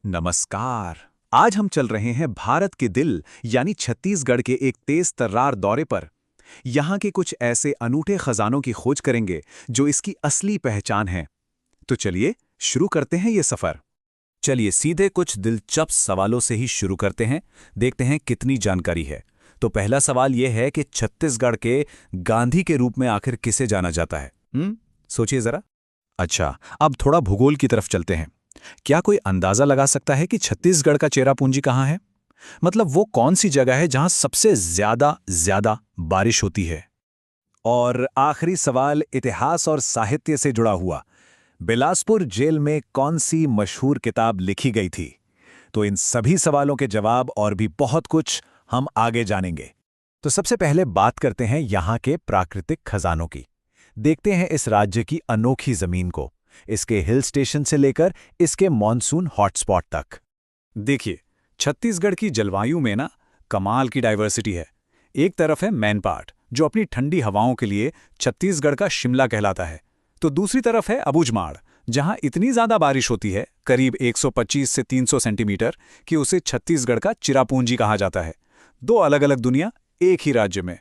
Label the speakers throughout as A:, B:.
A: नमस्कार। आज हम चल रहे हैं भारत के दिल यानी छत्तीसगढ़ के एक तेज तर्रार दौरे पर। यहाँ के कुछ ऐसे अनूठे खजानों की खोज करेंगे जो इसकी असली पहचान है। तो चलिए शुरू करते हैं ये सफर।
B: चलिए सीधे कुछ दिलचस्प सवालों से ही शुरू करते हैं। देखते हैं कितनी जानकारी है। तो पहला सवाल यह है कि छत्तीसगढ़ के गांधी के रूप में आखिर किसे जाना जाता है? सोचिए जरा।
A: अच्छा, अब थोड़ा भूगोल की तरफ चलते हैं। क्या कोई अंदाजा लगा सकता है कि छत्तीसगढ़ का चेरापूंजी कहाँ है? मतलब वो कौन सी जगह है जहां सबसे ज्यादा बारिश होती है?
B: और आखिरी सवाल इतिहास और साहित्य से जुड़ा हुआ। बिलासपुर जेल में कौन सी मशहूर किताब लिखी गई थी? तो इन सभी सवालों के जवाब और भी बहुत कुछ हम आगे जानेंगे। तो सबसे पहले बात करते हैं यहाँ के प्राकृतिक खजानों की। देखते हैं इस राज्य की अनोखी जमीन को, इसके हिल स्टेशन से लेकर इसके मॉनसून हॉटस्पॉट तक।
A: देखिए, छत्तीसगढ़ की जलवायु में ना कमाल की डाइवर्सिटी है। एक तरफ है मैनपाट, जो अपनी ठंडी हवाओं के लिए छत्तीसगढ़ का शिमला कहलाता है। तो दूसरी तरफ है अबूझमाड़, जहां इतनी ज्यादा बारिश होती है, करीब 125 से 300 सेंटीमीटर, कि उसे छत्तीसगढ़ का चिरापूंजी कहा जाता है। दो अलग अलग दुनिया एक ही राज्य में।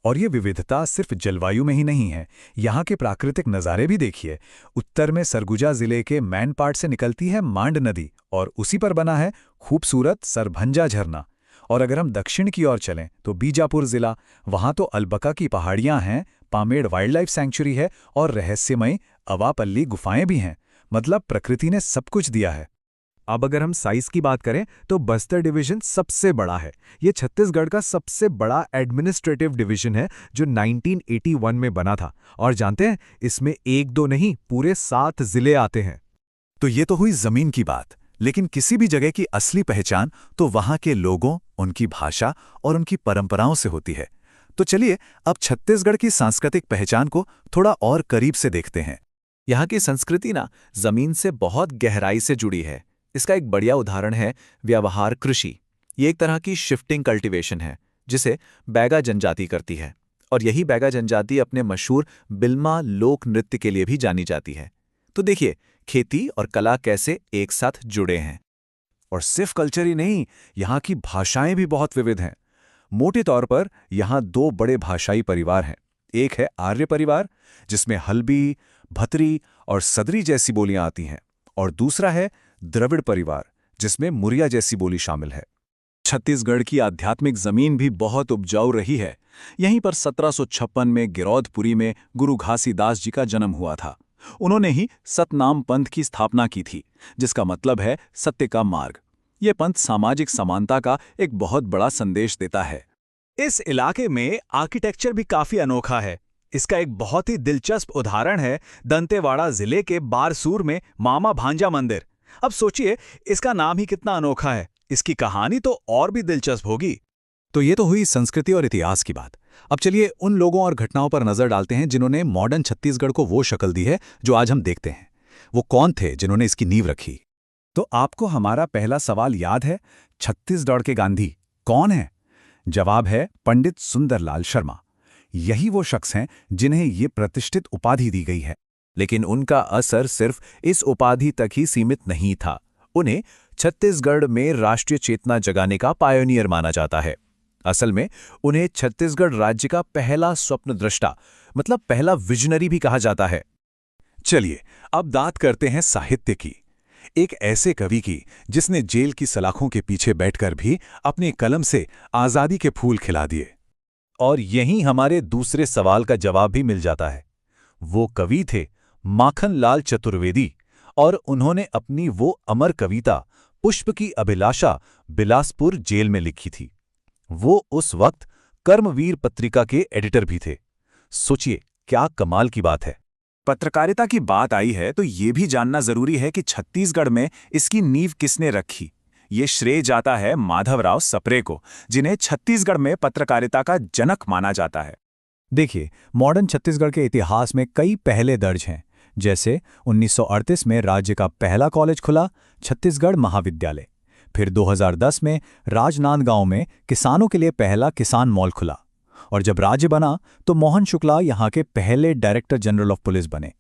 B: और ये विविधता सिर्फ जलवायु में ही नहीं है, यहाँ के प्राकृतिक नज़ारे भी देखिए। उत्तर में सरगुजा जिले के मैनपाट से निकलती है मांड नदी और उसी पर बना है खूबसूरत सरभंजा झरना। और अगर हम दक्षिण की ओर चलें तो बीजापुर जिला, वहाँ तो अलबका की पहाड़ियाँ हैं, पामेड़ वाइल्ड लाइफ सैंक्चुरी है और रहस्यमयी अवापल्ली गुफाएं भी हैं। मतलब प्रकृति ने सब कुछ दिया है। अब अगर हम साइज की बात करें तो बस्तर डिवीजन सबसे बड़ा है। ये छत्तीसगढ़ का सबसे बड़ा एडमिनिस्ट्रेटिव डिवीजन है जो 1981 में बना था। और जानते हैं, इसमें एक दो नहीं, पूरे 7 जिले आते हैं।
A: तो ये तो हुई जमीन की बात, लेकिन किसी भी जगह की असली पहचान तो वहाँ के लोगों, उनकी भाषा और उनकी परंपराओं से होती है। तो चलिए अब छत्तीसगढ़ की सांस्कृतिक पहचान को थोड़ा और करीब से देखते हैं।
B: यहाँ की संस्कृति ना जमीन से बहुत गहराई से जुड़ी है। इसका एक बढ़िया उदाहरण है व्यवहार कृषि। ये एक तरह की शिफ्टिंग कल्टीवेशन है जिसे बैगा जनजाति करती है। और यही बैगा जनजाति अपने मशहूर बिल्मा लोक नृत्य के लिए भी जानी जाती है। तो देखिए, खेती और कला कैसे एक साथ जुड़े हैं।
A: और सिर्फ कल्चर ही नहीं, यहाँ की भाषाएं भी बहुत विविध हैं। मोटे तौर पर यहाँ 2 बड़े भाषाई परिवार हैं। एक है आर्य परिवार, जिसमें हल्बी, भतरी और सदरी जैसी बोलियां आती हैं, और दूसरा है द्रविड़ परिवार, जिसमें मुरिया जैसी बोली शामिल है। छत्तीसगढ़ की आध्यात्मिक जमीन भी बहुत उपजाऊ रही है। यहीं पर 1756 में गिरौदपुरी में गुरु घासीदास जी का जन्म हुआ था। उन्होंने ही सतनाम पंथ की स्थापना की थी, जिसका मतलब है सत्य का मार्ग। ये पंथ सामाजिक समानता का एक बहुत बड़ा संदेश देता है। इस इलाके में आर्किटेक्चर भी काफी अनोखा है। इसका एक बहुत ही दिलचस्प उदाहरण है दंतेवाड़ा जिले के बारसूर में मामा भांजा मंदिर। अब सोचिए, इसका नाम ही कितना अनोखा है, इसकी कहानी तो और भी दिलचस्प होगी। तो ये तो हुई संस्कृति और इतिहास की बात। अब चलिए उन लोगों और घटनाओं पर नजर डालते हैं जिन्होंने मॉडर्न छत्तीसगढ़ को वो शक्ल दी है जो आज हम देखते हैं। वो कौन थे जिन्होंने इसकी नींव रखी? तो आपको हमारा पहला सवाल याद है, छत्तीसगढ़ के गांधी कौन है? जवाब है पंडित सुंदरलाल शर्मा। यही वो शख्स हैं जिन्हें ये प्रतिष्ठित उपाधि दी गई है।
B: लेकिन उनका असर सिर्फ इस उपाधि तक ही सीमित नहीं था। उन्हें छत्तीसगढ़ में राष्ट्रीय चेतना जगाने का पायोनियर माना जाता है। असल में उन्हें छत्तीसगढ़ राज्य का पहला स्वप्नद्रष्टा, मतलब पहला विजनरी भी कहा जाता है।
A: चलिए अब बात करते हैं साहित्य की। एक ऐसे कवि की जिसने जेल की सलाखों के पीछे बैठकर भी अपने कलम से आजादी के फूल खिला दिए।
B: और यहीं हमारे दूसरे सवाल का जवाब भी मिल जाता है। वो कवि थे माखनलाल चतुर्वेदी, और उन्होंने अपनी वो अमर कविता पुष्प की अभिलाषा बिलासपुर जेल में लिखी थी। वो उस वक्त कर्मवीर पत्रिका के एडिटर भी थे। सोचिए क्या कमाल की बात है।
A: पत्रकारिता की बात आई है तो ये भी जानना जरूरी है कि छत्तीसगढ़ में इसकी नींव किसने रखी। ये श्रेय जाता है माधवराव सप्रे को, जिन्हें छत्तीसगढ़ में पत्रकारिता का जनक माना जाता है।
B: देखिए, मॉडर्न छत्तीसगढ़ के इतिहास में कई पहले दर्ज हैं। जैसे 1938 में राज्य का पहला कॉलेज खुला, छत्तीसगढ़ महाविद्यालय। फिर 2010 में राजनांदगांव में किसानों के लिए पहला किसान मॉल खुला। और जब राज्य बना तो मोहन शुक्ला यहाँ के पहले डायरेक्टर जनरल ऑफ पुलिस बने।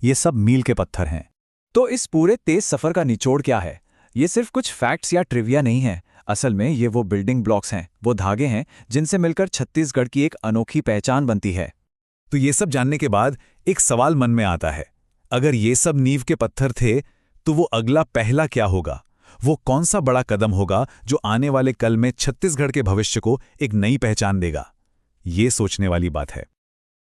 B: ये सब मील के पत्थर हैं।
A: तो इस पूरे तेज सफर का निचोड़ क्या है?
C: ये सिर्फ कुछ फैक्ट्स या ट्रिविया नहीं है। असल में ये वो बिल्डिंग ब्लॉक्स हैं, वो धागे हैं जिनसे मिलकर छत्तीसगढ़ की एक अनोखी पहचान बनती है।
B: तो ये सब जानने के बाद एक सवाल मन में आता है, अगर ये सब नींव के पत्थर थे तो वो अगला पहला क्या होगा? वो कौन सा बड़ा कदम होगा जो आने वाले कल में छत्तीसगढ़ के भविष्य को एक नई पहचान देगा? ये सोचने वाली बात है।